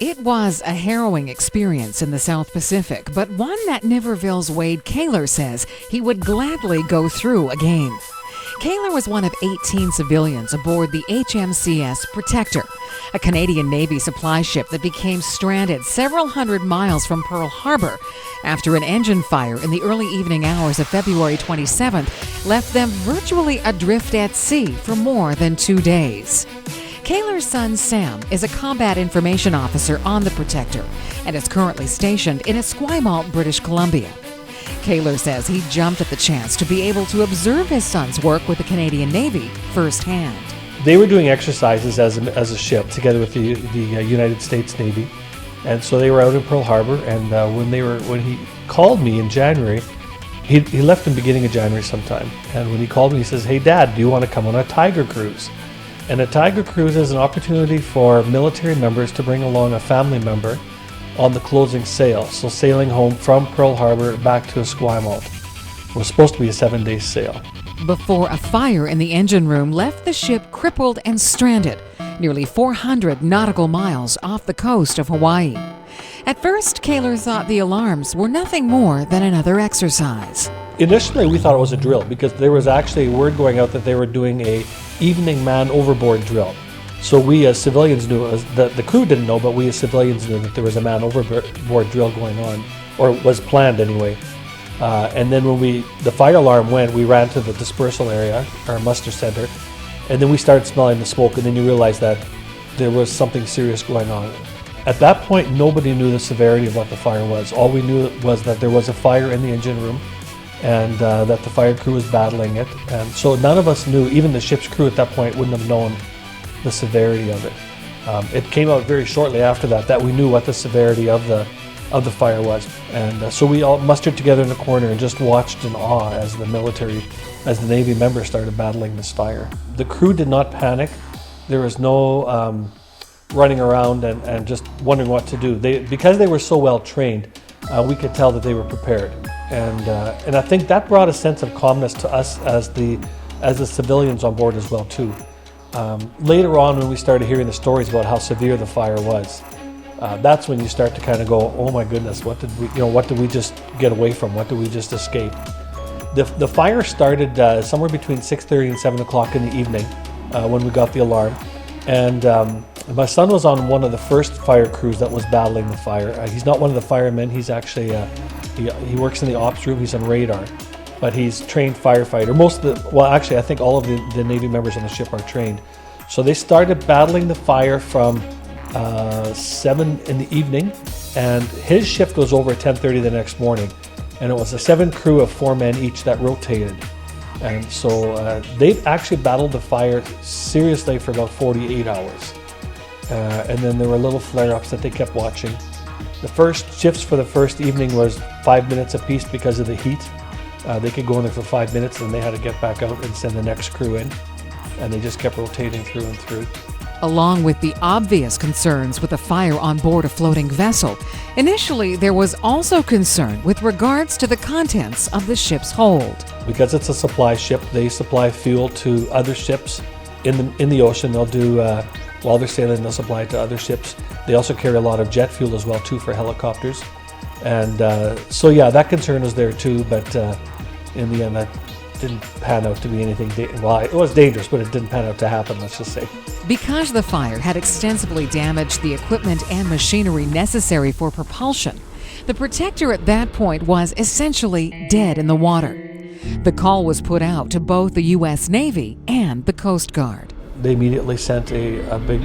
It was a harrowing experience in the South Pacific, but one that Niverville's Wade Kehler says he would gladly go through again. Kehler was one of 18 civilians aboard the HMCS Protecteur, a Canadian Navy supply ship that became stranded several hundred miles from Pearl Harbour after an engine fire in the early evening hours of February 27th left them virtually adrift at sea for more than 2 days. Kehler's son Sam is a combat information officer on the Protecteur and is currently stationed in Esquimalt, British Columbia. Kehler says he jumped at the chance to be able to observe his son's work with the Canadian Navy firsthand. They were doing exercises as a ship together with the United States Navy, and so they were out in Pearl Harbor. And when he called me in January, he left in the beginning of January sometime. And when he called me, he says, "Hey Dad, do you want to come on a Tiger Cruise?" And a Tiger Cruise is an opportunity for military members to bring along a family member on the closing sail. So sailing home from Pearl Harbor back to Esquimalt. It was supposed to be a 7-day sail. Before a fire in the engine room left the ship crippled and stranded, nearly 400 nautical miles off the coast of Hawaii. At first, Kehler thought the alarms were nothing more than another exercise. Initially, we thought it was a drill because there was actually word going out that they were doing a evening man overboard drill. So we as civilians knew, the crew didn't know, but we as civilians knew that there was a man overboard drill going on, or was planned anyway. And then when the fire alarm went, we ran to the dispersal area, our muster center, and then we started smelling the smoke, and then you realize that there was something serious going on. At that point, nobody knew the severity of what the fire was. All we knew was that there was a fire in the engine room, and that the fire crew was battling it. And so none of us knew, even the ship's crew at that point wouldn't have known the severity of it. It came out very shortly after that we knew what the severity of the fire was. And so we all mustered together in the corner and just watched in awe as the Navy members started battling this fire. The crew did not panic. There was no running around and just wondering what to do. Because they were so well trained, we could tell that they were prepared. And I think that brought a sense of calmness to us as the civilians on board as well too. Later on, when we started hearing the stories about how severe the fire was, that's when you start to kind of go, "Oh my goodness, what did we just get away from? What did we just escape?" The fire started somewhere between 6:30 and 7 o'clock in the evening when we got the alarm, and my son was on one of the first fire crews that was battling the fire. He's not one of the firemen. He's actually he works in the ops room. He's on radar. But he's trained firefighter. I think all of the Navy members on the ship are trained. So they started battling the fire from 7 in the evening, and his shift was over at 10:30 the next morning. And it was a 7 crew of 4 men each that rotated. And so they've actually battled the fire seriously for about 48 hours. And then there were little flare-ups that they kept watching. The first shifts for the first evening was 5 minutes apiece because of the heat. They could go in there for 5 minutes and they had to get back out and send the next crew in. And they just kept rotating through and through. Along with the obvious concerns with a fire on board a floating vessel, initially there was also concern with regards to the contents of the ship's hold. Because it's a supply ship, they supply fuel to other ships in the ocean. They'll do, while they're sailing, they'll supply it to other ships. They also carry a lot of jet fuel as well too for helicopters. And so yeah, that concern was there too, but in the end that didn't pan out to be anything, it was dangerous, but it didn't pan out to happen, let's just say. Because the fire had extensively damaged the equipment and machinery necessary for propulsion, the Protecteur at that point was essentially dead in the water. The call was put out to both the U.S. Navy and the Coast Guard. They immediately sent a big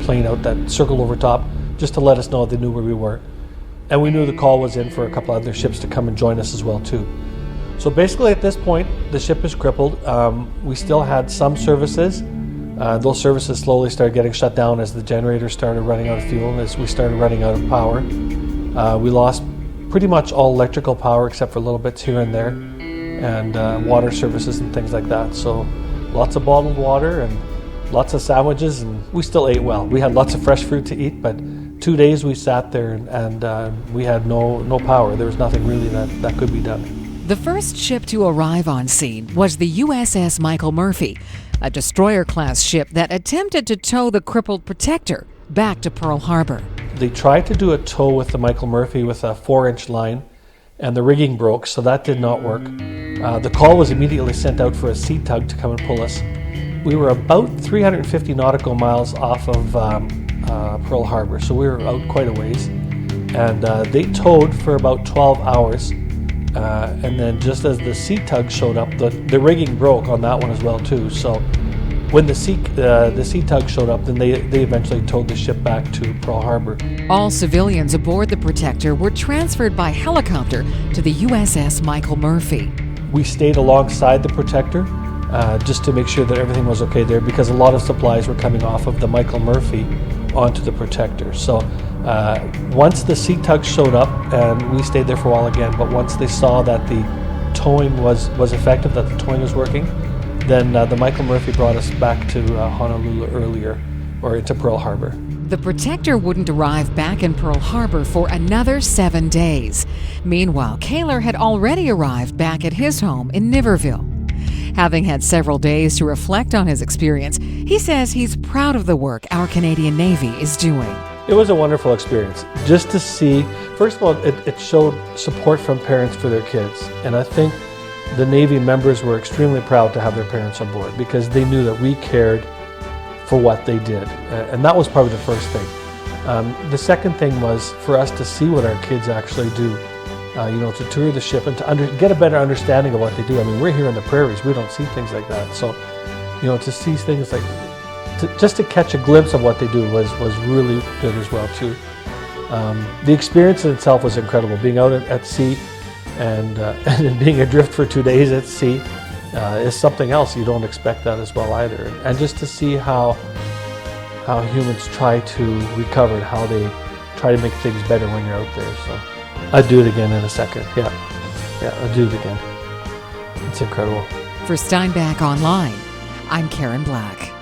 plane out that circled over top just to let us know they knew where we were. And we knew the call was in for a couple other ships to come and join us as well too. So basically at this point, the ship is crippled. We still had some services. Those services slowly started getting shut down as the generators started running out of fuel and as we started running out of power. We lost pretty much all electrical power except for little bits here and there, and water services and things like that. So lots of bottled water and lots of sandwiches, and we still ate well. We had lots of fresh fruit to eat, but 2 days we sat there and we had no power. There was nothing really that could be done. The first ship to arrive on scene was the USS Michael Murphy, a destroyer-class ship that attempted to tow the crippled Protecteur back to Pearl Harbor. They tried to do a tow with the Michael Murphy with a 4-inch line, and the rigging broke, so that did not work. The call was immediately sent out for a sea tug to come and pull us. We were about 350 nautical miles off of Pearl Harbour, so we were out quite a ways. And they towed for about 12 hours. And then just as the sea tug showed up, the rigging broke on that one as well too. So when the sea tug showed up, then they eventually towed the ship back to Pearl Harbour. All civilians aboard the Protector were transferred by helicopter to the USS Michael Murphy. We stayed alongside the Protector just to make sure that everything was okay there, because a lot of supplies were coming off of the Michael Murphy onto the Protector. So once the sea tug showed up, and we stayed there for a while again, but once they saw that the towing was effective, that the towing was working, then the Michael Murphy brought us back to Honolulu earlier, or into Pearl Harbour. The Protector wouldn't arrive back in Pearl Harbor for another 7 days. Meanwhile, Kehler had already arrived back at his home in Niverville. Having had several days to reflect on his experience, he says he's proud of the work our Canadian Navy is doing. It was a wonderful experience just to see. First of all, it showed support from parents for their kids, and I think the Navy members were extremely proud to have their parents on board, because they knew that we cared for what they did, and that was probably the first thing. The second thing was for us to see what our kids actually do, to tour the ship and to get a better understanding of what they do. I mean, we're here in the prairies, we don't see things like that, so to see things like, just to catch a glimpse of what they do was really good as well too. The experience in itself was incredible, being out at sea and being adrift for 2 days at sea is something else. You don't expect that as well either. And just to see how humans try to recover, how they try to make things better when you're out there. So I'd do it again in a second. Yeah, I'd do it again. It's incredible. For SteinbachOnline, I'm Karen Black.